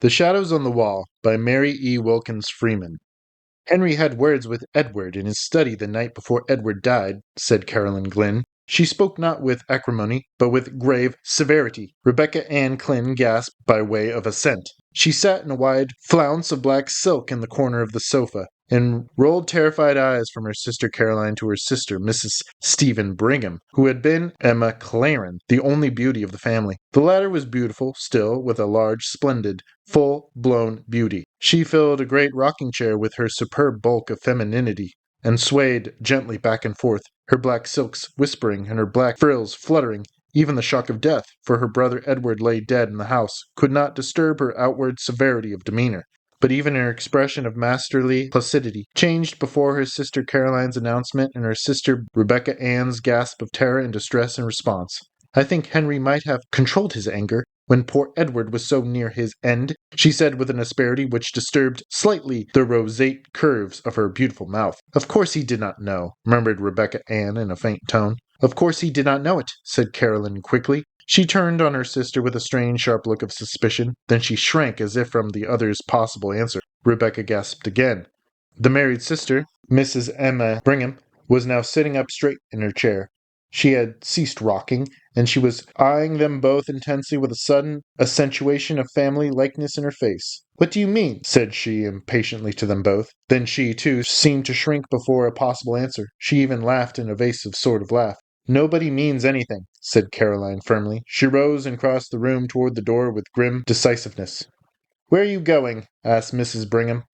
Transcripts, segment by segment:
The Shadows on the Wall by Mary E. Wilkins Freeman. Henry had words with Edward in his study the night before Edward died, said Caroline Glynn. She spoke not with acrimony, but with grave severity. Rebecca Ann Glynn gasped by way of assent. She sat in a wide flounce of black silk in the corner of the sofa, and rolled terrified eyes from her sister Caroline to her sister, Mrs. Stephen Brigham, who had been Emma Claren, the only beauty of the family. The latter was beautiful still, with a large, splendid, full-blown beauty. She filled a great rocking-chair with her superb bulk of femininity, and swayed gently back and forth, her black silks whispering and her black frills fluttering. Even the shock of death, for her brother Edward lay dead in the house, could not disturb her outward severity of demeanor. But even her expression of masterly placidity changed before her sister Caroline's announcement and her sister Rebecca Ann's gasp of terror and distress in response. I think Henry might have controlled his anger when poor Edward was so near his end, she said with an asperity which disturbed slightly the roseate curves of her beautiful mouth. Of course he did not know, murmured Rebecca Ann in a faint tone. Of course he did not know it, said Caroline quickly. She turned on her sister with a strange, sharp look of suspicion. Then she shrank as if from the other's possible answer. Rebecca gasped again. The married sister, Mrs. Emma Brigham, was now sitting up straight in her chair. She had ceased rocking, and she was eyeing them both intensely with a sudden accentuation of family likeness in her face. "What do you mean?" said she impatiently to them both. Then she, too, seemed to shrink before a possible answer. She even laughed an evasive sort of laugh. "Nobody means anything," said Caroline firmly. She rose and crossed the room toward the door with grim decisiveness. "Where are you going?" asked Mrs. Brigham.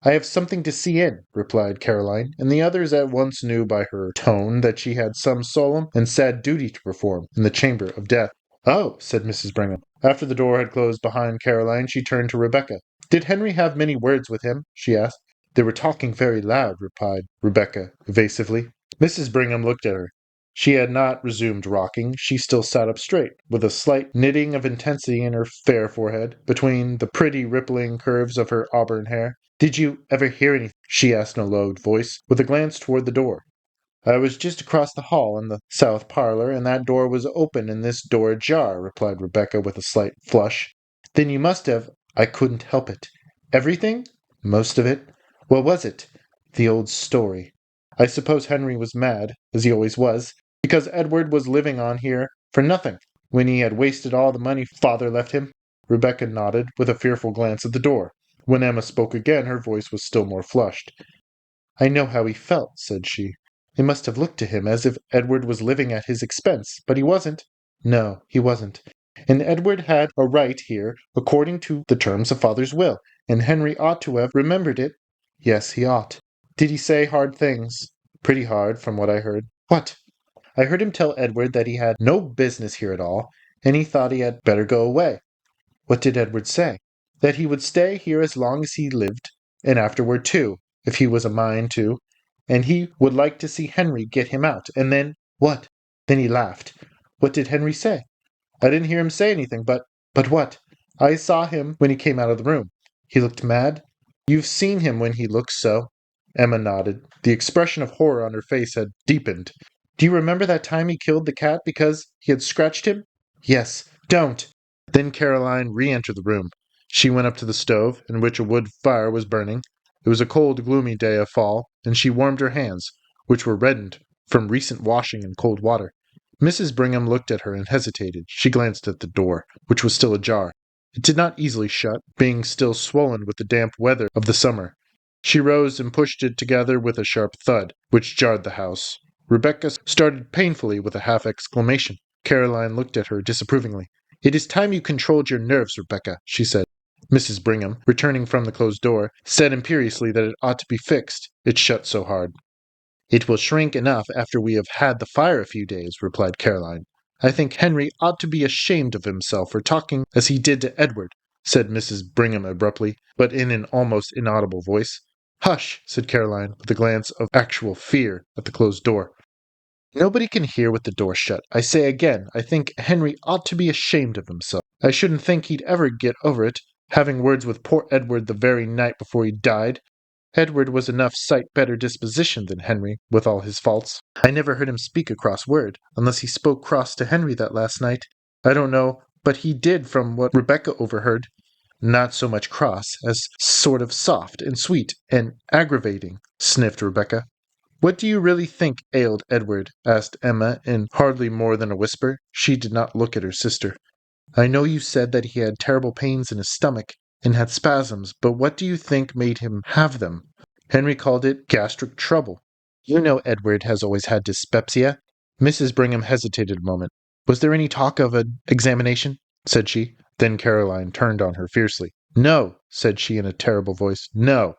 "I have something to see in," replied Caroline, and the others at once knew by her tone that she had some solemn and sad duty to perform in the chamber of death. "Oh," said Mrs. Brigham. After the door had closed behind Caroline, she turned to Rebecca. "Did Henry have many words with him?" she asked. "They were talking very loud," replied Rebecca evasively. Mrs. Brigham looked at her. She had not resumed rocking. She still sat up straight, with a slight knitting of intensity in her fair forehead, between the pretty rippling curves of her auburn hair. "Did you ever hear anything?" she asked in a low voice, with a glance toward the door. "I was just across the hall in the south parlor, and that door was open and this door ajar," replied Rebecca with a slight flush. "Then you must have—" "I couldn't help it." "Everything?" "Most of it." "What was it?" "The old story. I suppose Henry was mad, as he always was, because Edward was living on here for nothing, when he had wasted all the money father left him." Rebecca nodded, with a fearful glance at the door. When Emma spoke again, her voice was still more flushed. "I know how he felt," said she. "It must have looked to him as if Edward was living at his expense, but he wasn't. No, he wasn't. And Edward had a right here, according to the terms of father's will, and Henry ought to have remembered it." "Yes, he ought." "Did he say hard things?" "Pretty hard, from what I heard." "What?" "I heard him tell Edward that he had no business here at all, and he thought he had better go away." "What did Edward say?" "That he would stay here as long as he lived, and afterward too, if he was a mind to, and he would like to see Henry get him out, and then—" "What?" "Then he laughed." "What did Henry say?" "I didn't hear him say anything, but—" "But what?" "I saw him when he came out of the room." "He looked mad?" "You've seen him when he looks so." Emma nodded. The expression of horror on her face had deepened. "Do you remember that time he killed the cat because he had scratched him?" "Yes." "Don't!" Then Caroline re-entered the room. She went up to the stove, in which a wood fire was burning. It was a cold, gloomy day of fall, and she warmed her hands, which were reddened from recent washing in cold water. Mrs. Brigham looked at her and hesitated. She glanced at the door, which was still ajar. It did not easily shut, being still swollen with the damp weather of the summer. She rose and pushed it together with a sharp thud, which jarred the house. Rebecca started painfully with a half-exclamation. Caroline looked at her disapprovingly. "It is time you controlled your nerves, Rebecca," she said. Mrs. Brigham, returning from the closed door, said imperiously that it ought to be fixed. It shut so hard. "It will shrink enough after we have had the fire a few days," replied Caroline. "I think Henry ought to be ashamed of himself for talking as he did to Edward," said Mrs. Brigham abruptly, but in an almost inaudible voice. "Hush!" said Caroline, with a glance of actual fear at the closed door. "Nobody can hear with the door shut. I say again, I think Henry ought to be ashamed of himself. I shouldn't think he'd ever get over it, having words with poor Edward the very night before he died. Edward was enough sight better dispositioned than Henry, with all his faults. I never heard him speak a cross word, unless he spoke cross to Henry that last night. I don't know, but he did from what Rebecca overheard." not so much cross as sort of soft and sweet and aggravating, sniffed Rebecca. What do you really think ailed Edward? Asked Emma in hardly more than a whisper. She did not look at her sister. I know you said that he had terrible pains in his stomach and had spasms, but what do you think made him have them? Henry called it gastric trouble. You know Edward has always had dyspepsia. Mrs. Brigham hesitated a moment. Was there any talk of an examination? Said she. Then Caroline turned on her fiercely. No, said she in a terrible voice. No.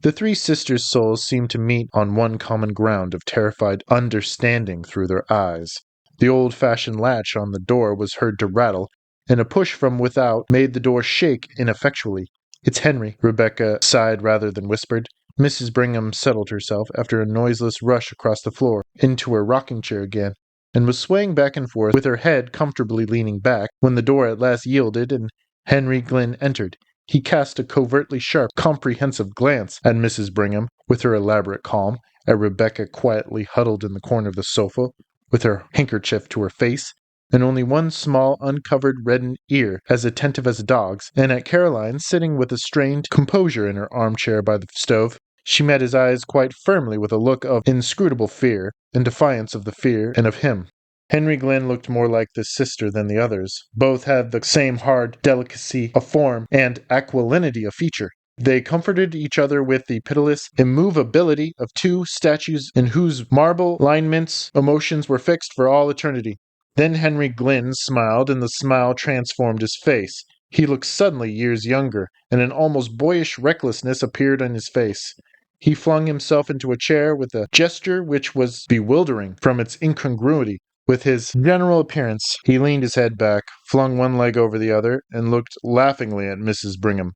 The three sisters' souls seemed to meet on one common ground of terrified understanding through their eyes. The old-fashioned latch on the door was heard to rattle, and a push from without made the door shake ineffectually. It's Henry, Rebecca sighed rather than whispered. Mrs. Brigham settled herself, after a noiseless rush across the floor, into her rocking-chair again, and was swaying back and forth with her head comfortably leaning back, when the door at last yielded and Henry Glynn entered. He cast a covertly sharp, comprehensive glance at Mrs. Brigham, with her elaborate calm, at Rebecca quietly huddled in the corner of the sofa, with her handkerchief to her face, and only one small, uncovered, reddened ear, as attentive as a dog's, and at Caroline sitting with a strained composure in her armchair by the stove. She met his eyes quite firmly with a look of inscrutable fear, and defiance of the fear and of him. Henry Glynn looked more like the sister than the others. Both had the same hard delicacy of form and aquilinity of feature. They comforted each other with the pitiless immovability of two statues in whose marble lineaments emotions were fixed for all eternity. Then Henry Glynn smiled, and the smile transformed his face. He looked suddenly years younger, and an almost boyish recklessness appeared on his face. He flung himself into a chair with a gesture which was bewildering from its incongruity with his general appearance. He leaned his head back, flung one leg over the other, and looked laughingly at Mrs. Brigham.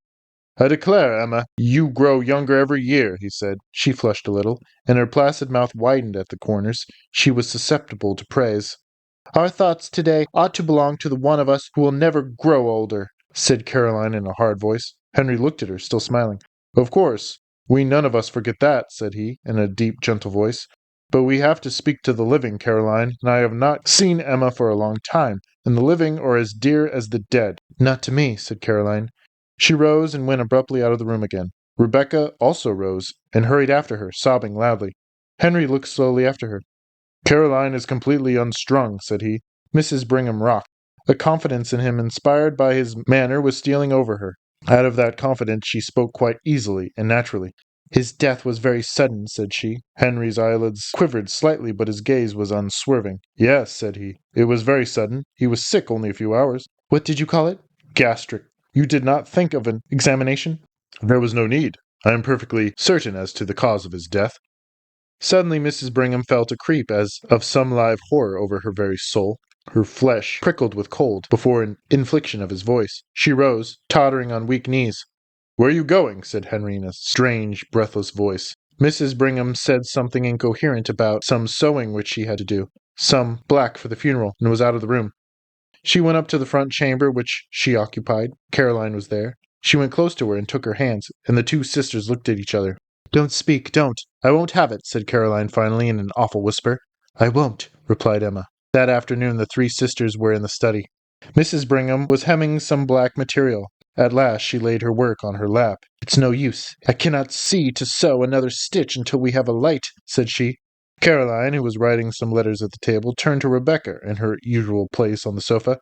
I declare, Emma, you grow younger every year, he said. She flushed a little, and her placid mouth widened at the corners. She was susceptible to praise. Our thoughts today ought to belong to the one of us who will never grow older, said Caroline in a hard voice. Henry looked at her, still smiling. Of course, we none of us forget that, said he, in a deep, gentle voice. But we have to speak to the living, Caroline, and I have not seen Emma for a long time, and the living are as dear as the dead. Not to me, said Caroline. She rose and went abruptly out of the room again. Rebecca also rose and hurried after her, sobbing loudly. Henry looked slowly after her. Caroline is completely unstrung, said he. Mrs. Brigham rocked. A confidence in him inspired by his manner was stealing over her. Out of that confidence she spoke quite easily and naturally. His death was very sudden, said she. Henry's eyelids quivered slightly, but his gaze was unswerving. Yes, said he. It was very sudden. He was sick only a few hours. What did you call it? Gastric. You did not think of an examination? There was no need. I am perfectly certain as to the cause of his death. Suddenly Mrs. Brigham felt a creep as of some live horror over her very soul. Her flesh prickled with cold before an inflection of his voice. She rose, tottering on weak knees. Where are you going? Said Henry in a strange, breathless voice. Mrs. Brigham said something incoherent about some sewing which she had to do, some black for the funeral, and was out of the room. She went up to the front chamber which she occupied. Caroline was there. She went close to her and took her hands, and the two sisters looked at each other. Don't speak, don't. I won't have it, said Caroline finally in an awful whisper. I won't, replied Emma. That afternoon the three sisters were in the study. Mrs. Brigham was hemming some black material. At last she laid her work on her lap. It's no use. I cannot see to sew another stitch until we have a light, said she. Caroline, who was writing some letters at the table, turned to Rebecca in her usual place on the sofa.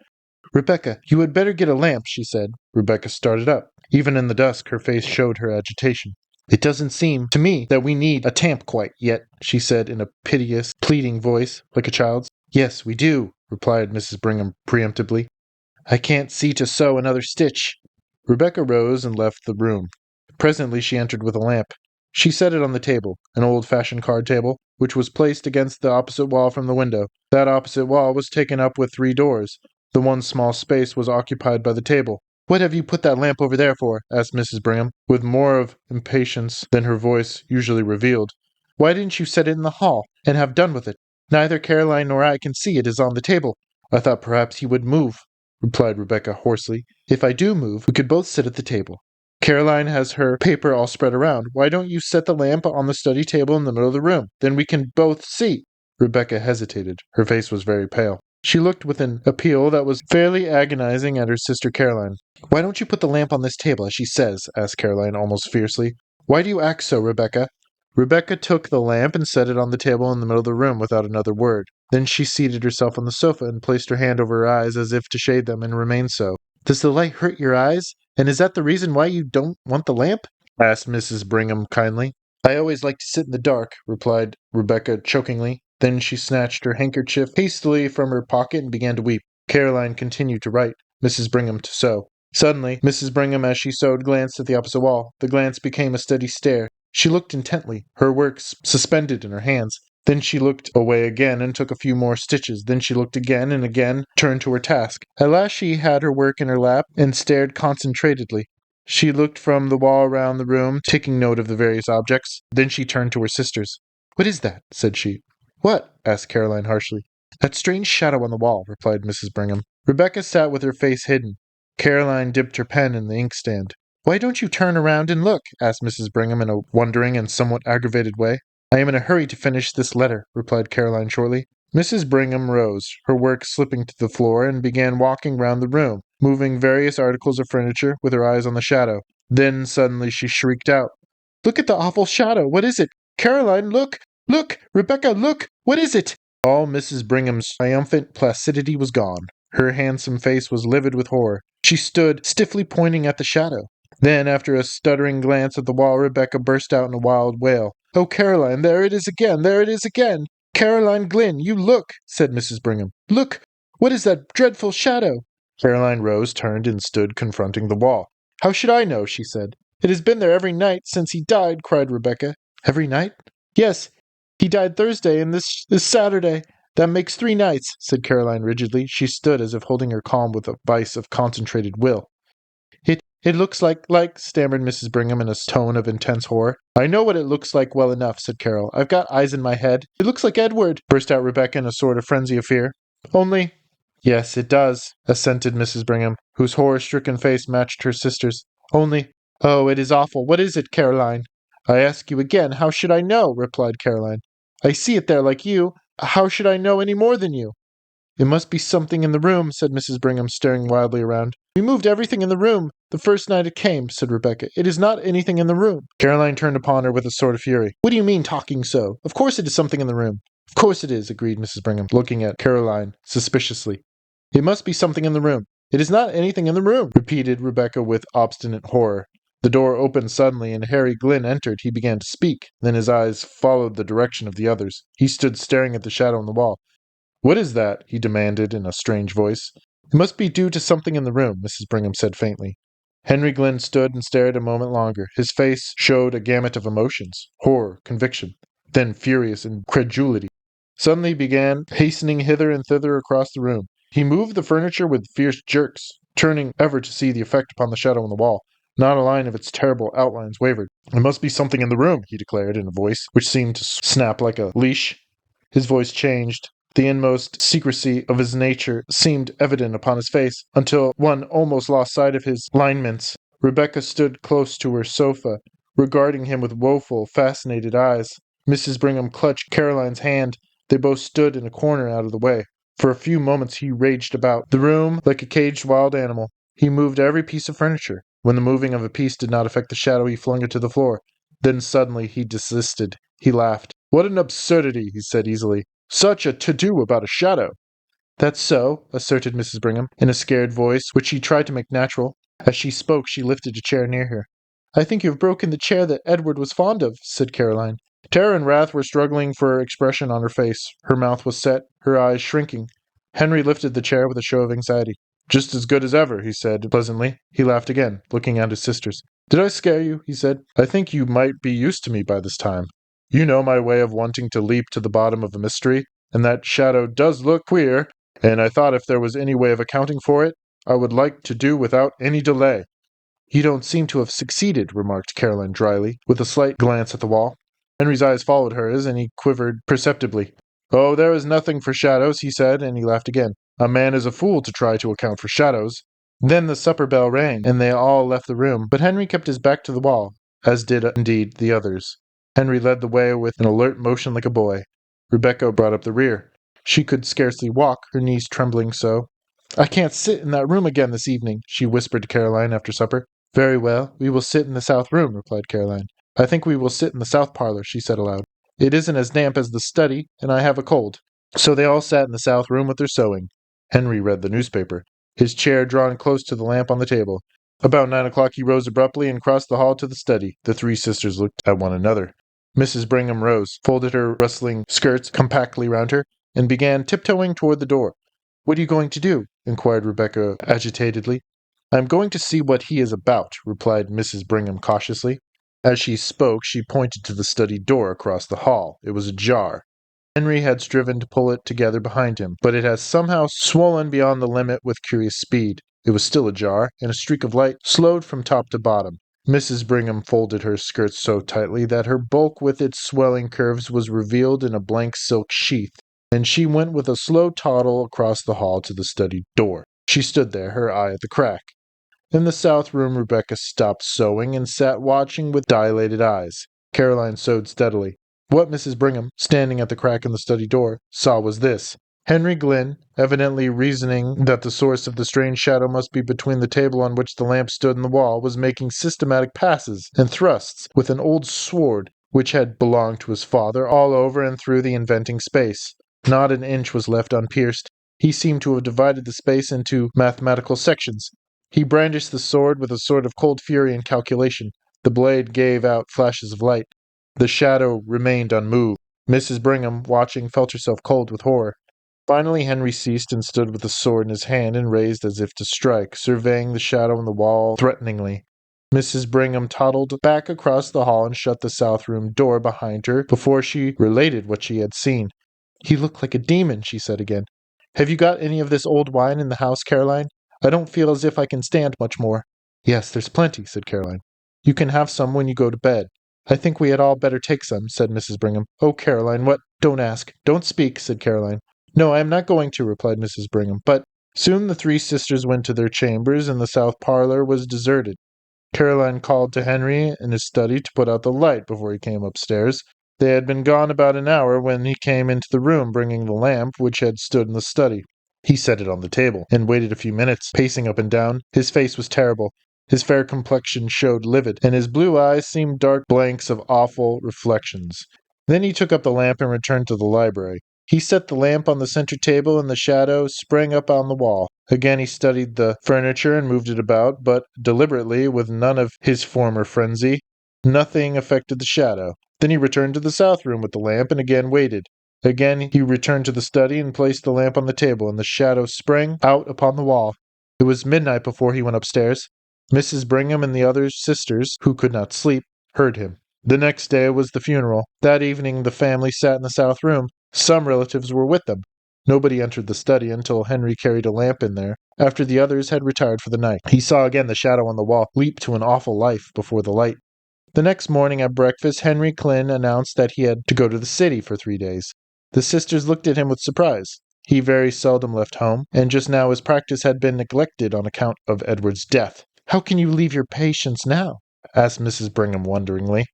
Rebecca, you had better get a lamp, she said. Rebecca started up. Even in the dusk her face showed her agitation. It doesn't seem to me that we need a tamp quite yet, she said in a piteous, pleading voice, like a child's. Yes, we do, replied Mrs. Brigham preemptively. I can't see to sew another stitch. Rebecca rose and left the room. Presently she entered with a lamp. She set it on the table, an old-fashioned card table, which was placed against the opposite wall from the window. That opposite wall was taken up with 3 doors. The one small space was occupied by the table. What have you put that lamp over there for? Asked Mrs. Brigham, with more of impatience than her voice usually revealed. Why didn't you set it in the hall, and have done with it? Neither Caroline nor I can see it is on the table. I thought perhaps you would move, replied Rebecca hoarsely. If I do move, we could both sit at the table. Caroline has her paper all spread around. Why don't you set the lamp on the study table in the middle of the room? Then we can both see. Rebecca hesitated. Her face was very pale. She looked with an appeal that was fairly agonizing at her sister Caroline. "Why don't you put the lamp on this table, as she says?" asked Caroline almost fiercely. "Why do you act so, Rebecca?" Rebecca took the lamp and set it on the table in the middle of the room without another word. Then she seated herself on the sofa and placed her hand over her eyes as if to shade them, and remained so. "Does the light hurt your eyes? And is that the reason why you don't want the lamp?" asked Mrs. Brigham kindly. "I always like to sit in the dark," replied Rebecca chokingly. Then she snatched her handkerchief hastily from her pocket and began to weep. Caroline continued to write, Mrs. Brigham to sew. Suddenly, Mrs. Brigham, as she sewed, glanced at the opposite wall. The glance became a steady stare. She looked intently, her work suspended in her hands. Then she looked away again and took a few more stitches. Then she looked again and again, turned to her task. At last she had her work in her lap and stared concentratedly. She looked from the wall around the room, taking note of the various objects. Then she turned to her sisters. "What is that?" said she. "What?" asked Caroline harshly. "That strange shadow on the wall," replied Mrs. Brigham. Rebecca sat with her face hidden. Caroline dipped her pen in the inkstand. "Why don't you turn around and look?" asked Mrs. Brigham in a wondering and somewhat aggravated way. "I am in a hurry to finish this letter," replied Caroline shortly. Mrs. Brigham rose, her work slipping to the floor, and began walking round the room, moving various articles of furniture, with her eyes on the shadow. Then suddenly she shrieked out, "Look at the awful shadow! What is it? Caroline, look! Look! Rebecca, look! What is it?" All Mrs. Brigham's triumphant placidity was gone. Her handsome face was livid with horror. She stood stiffly pointing at the shadow. Then, after a stuttering glance at the wall, Rebecca burst out in a wild wail. "Oh, Caroline, there it is again! There it is again! Caroline Glynn, you look!" said Mrs. Brigham. "Look! What is that dreadful shadow?" Caroline rose, turned, and stood confronting the wall. "How should I know?" she said. "It has been there every night since he died," cried Rebecca. "Every night?" "Yes. He died Thursday, and this is Saturday. That makes 3 nights," said Caroline rigidly. She stood as if holding her calm with a vice of concentrated will. It looks like, stammered Mrs. Brigham in a tone of intense horror. "I know what it looks like well enough," said Carol. "I've got eyes in my head." "It looks like Edward," burst out Rebecca in a sort of frenzy of fear. "Only—" "Yes, it does," assented Mrs. Brigham, whose horror-stricken face matched her sister's. "Only— Oh, it is awful. What is it, Caroline?" "I ask you again, how should I know?" replied Caroline. "I see it there like you. How should I know any more than you?" "It must be something in the room," said Mrs. Brigham, staring wildly around. "We moved everything in the room the first night it came," said Rebecca. "It is not anything in the room." Caroline turned upon her with a sort of fury. "What do you mean, talking so? Of course it is something in the room." "Of course it is," agreed Mrs. Brigham, looking at Caroline suspiciously. "It must be something in the room." "It is not anything in the room," repeated Rebecca with obstinate horror. The door opened suddenly, and Harry Glynn entered. He began to speak. Then his eyes followed the direction of the others. He stood staring at the shadow on the wall. "What is that?" he demanded in a strange voice. "It must be due to something in the room," Mrs. Brigham said faintly. Henry Glynn stood and stared a moment longer. His face showed a gamut of emotions: horror, conviction, then furious incredulity. Suddenly he began hastening hither and thither across the room. He moved the furniture with fierce jerks, turning ever to see the effect upon the shadow on the wall. Not a line of its terrible outlines wavered. "It must be something in the room," he declared in a voice which seemed to snap like a leash. His voice changed. The inmost secrecy of his nature seemed evident upon his face, until one almost lost sight of his lineaments. Rebecca stood close to her sofa, regarding him with woeful, fascinated eyes. Mrs. Brigham clutched Caroline's hand. They both stood in a corner out of the way. For a few moments he raged about the room like a caged wild animal. He moved every piece of furniture. When the moving of a piece did not affect the shadow, he flung it to the floor. Then suddenly he desisted. He laughed. "What an absurdity," he said easily. "Such a to-do about a shadow." "That's so," asserted Mrs. Brigham, in a scared voice, which she tried to make natural. As she spoke, she lifted a chair near her. "I think you have broken the chair that Edward was fond of," said Caroline. Terror and wrath were struggling for expression on her face. Her mouth was set, her eyes shrinking. Henry lifted the chair with a show of anxiety. "Just as good as ever," he said pleasantly. He laughed again, looking at his sisters. "Did I scare you?" he said. "I think you might be used to me by this time. You know my way of wanting to leap to the bottom of a mystery, and that shadow does look queer, and I thought if there was any way of accounting for it, I would like to do without any delay." "You don't seem to have succeeded," remarked Caroline dryly, with a slight glance at the wall. Henry's eyes followed hers, and he quivered perceptibly. "Oh, there is nothing for shadows," he said, and he laughed again. "A man is a fool to try to account for shadows." Then the supper bell rang, and they all left the room, but Henry kept his back to the wall, as did, indeed, the others. Henry led the way with an alert motion like a boy. Rebecca brought up the rear. She could scarcely walk, her knees trembling so. "I can't sit in that room again this evening," she whispered to Caroline after supper. "Very well, we will sit in the south room," replied Caroline. "I think we will sit in the south parlor," she said aloud. "It isn't as damp as the study, and I have a cold." So they all sat in the south room with their sewing. Henry read the newspaper, his chair drawn close to the lamp on the table. About 9 o'clock he rose abruptly and crossed the hall to the study. The three sisters looked at one another. Mrs. Brigham rose, folded her rustling skirts compactly round her, and began tiptoeing toward the door. "What are you going to do?" inquired Rebecca agitatedly. "I am going to see what he is about," replied Mrs. Brigham cautiously. As she spoke, she pointed to the study door across the hall. It was ajar. Henry had striven to pull it together behind him, but it had somehow swollen beyond the limit with curious speed. It was still ajar, and a streak of light slowed from top to bottom. Mrs. Brigham folded her skirts so tightly that her bulk with its swelling curves was revealed in a blank silk sheath, and she went with a slow toddle across the hall to the study door. She stood there, her eye at the crack. In the south room, Rebecca stopped sewing and sat watching with dilated eyes. Caroline sewed steadily. What Mrs. Brigham, standing at the crack in the study door, saw was this. Henry Glynn, evidently reasoning that the source of the strange shadow must be between the table on which the lamp stood and the wall, was making systematic passes and thrusts with an old sword which had belonged to his father all over and through the inventing space. Not an inch was left unpierced. He seemed to have divided the space into mathematical sections. He brandished the sword with a sort of cold fury and calculation. The blade gave out flashes of light. The shadow remained unmoved. Mrs. Brigham, watching, felt herself cold with horror. Finally Henry ceased and stood with the sword in his hand and raised as if to strike, surveying the shadow on the wall threateningly. Mrs. Brigham toddled back across the hall and shut the south room door behind her before she related what she had seen. "He looked like a demon," she said again. "Have you got any of this old wine in the house, Caroline? I don't feel as if I can stand much more." "Yes, there's plenty," said Caroline. "You can have some when you go to bed." "I think we had all better take some," said Mrs. Brigham. "Oh, Caroline, what—" "Don't ask. Don't speak," said Caroline. "No, I am not going to," replied Mrs. Brigham. "But—" Soon the three sisters went to their chambers, and the south parlor was deserted. Caroline called to Henry in his study to put out the light before he came upstairs. They had been gone about an hour when he came into the room, bringing the lamp which had stood in the study. He set it on the table, and waited a few minutes, pacing up and down. His face was terrible. His fair complexion showed livid, and his blue eyes seemed dark blanks of awful reflections. Then he took up the lamp and returned to the library. He set the lamp on the center table, and the shadow sprang up on the wall. Again he studied the furniture and moved it about, but deliberately, with none of his former frenzy. Nothing affected the shadow. Then he returned to the south room with the lamp, and again waited. Again he returned to the study and placed the lamp on the table, and the shadow sprang out upon the wall. It was midnight before he went upstairs. Mrs. Brigham and the other sisters, who could not sleep, heard him. The next day was the funeral. That evening the family sat in the south room. Some relatives were with them. Nobody entered the study until Henry carried a lamp in there. After the others had retired for the night, he saw again the shadow on the wall leap to an awful life before the light. The next morning at breakfast, Henry Glynn announced that he had to go to the city for 3 days. The sisters looked at him with surprise. He very seldom left home, and just now his practice had been neglected on account of Edward's death. "How can you leave your patients now?" asked Mrs. Brigham wonderingly.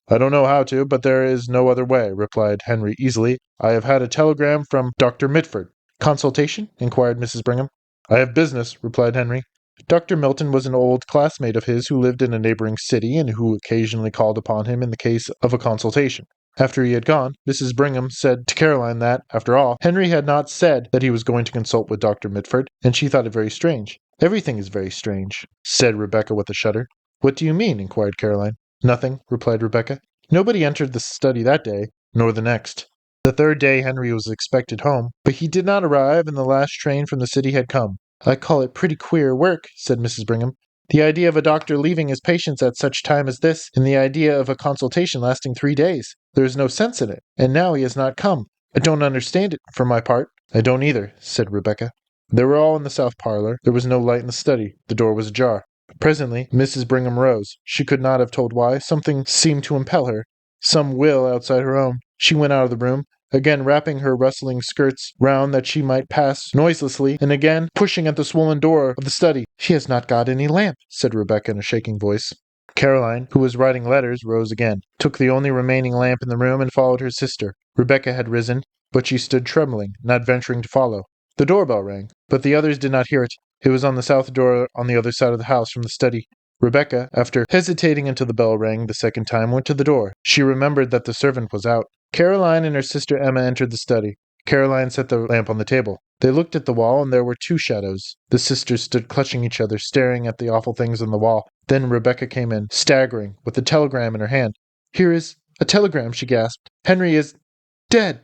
"I don't know how to, but there is no other way," replied Henry easily. "I have had a telegram from Dr. Mitford." "Consultation?" inquired Mrs. Brigham. "I have business," replied Henry. Dr. Milton was an old classmate of his who lived in a neighboring city and who occasionally called upon him in the case of a consultation. After he had gone, Mrs. Brigham said to Caroline that, after all, Henry had not said that he was going to consult with Dr. Mitford, and she thought it very strange. "Everything is very strange," said Rebecca with a shudder. "What do you mean?" inquired Caroline. "Nothing," replied Rebecca. Nobody entered the study that day, nor the next. The third day Henry was expected home, but he did not arrive, and the last train from the city had come. "I call it pretty queer work," said Mrs. Brigham. "The idea of a doctor leaving his patients at such time as this, and the idea of a consultation lasting 3 days. There is no sense in it, and now he has not come. I don't understand it, for my part." "I don't either," said Rebecca. They were all in the south parlor. There was no light in the study. The door was ajar. Presently Mrs. Brigham rose. She could not have told why. Something seemed to impel her, some will outside her own. She went out of the room, again wrapping her rustling skirts round that she might pass noiselessly, and again pushing at the swollen door of the study. "She has not got any lamp," said Rebecca in a shaking voice. Caroline, who was writing letters, rose again, took the only remaining lamp in the room, and followed her sister. Rebecca had risen. but she stood trembling, not venturing to follow. The doorbell rang, but the others did not hear it. It was on the south door on the other side of the house from the study. Rebecca, after hesitating until the bell rang the second time, went to the door. She remembered that the servant was out. Caroline and her sister Emma entered the study. Caroline set the lamp on the table. They looked at the wall, and there were two shadows. The sisters stood clutching each other, staring at the awful things on the wall. Then Rebecca came in, staggering, with a telegram in her hand. "Here is a telegram," she gasped. "Henry is dead!"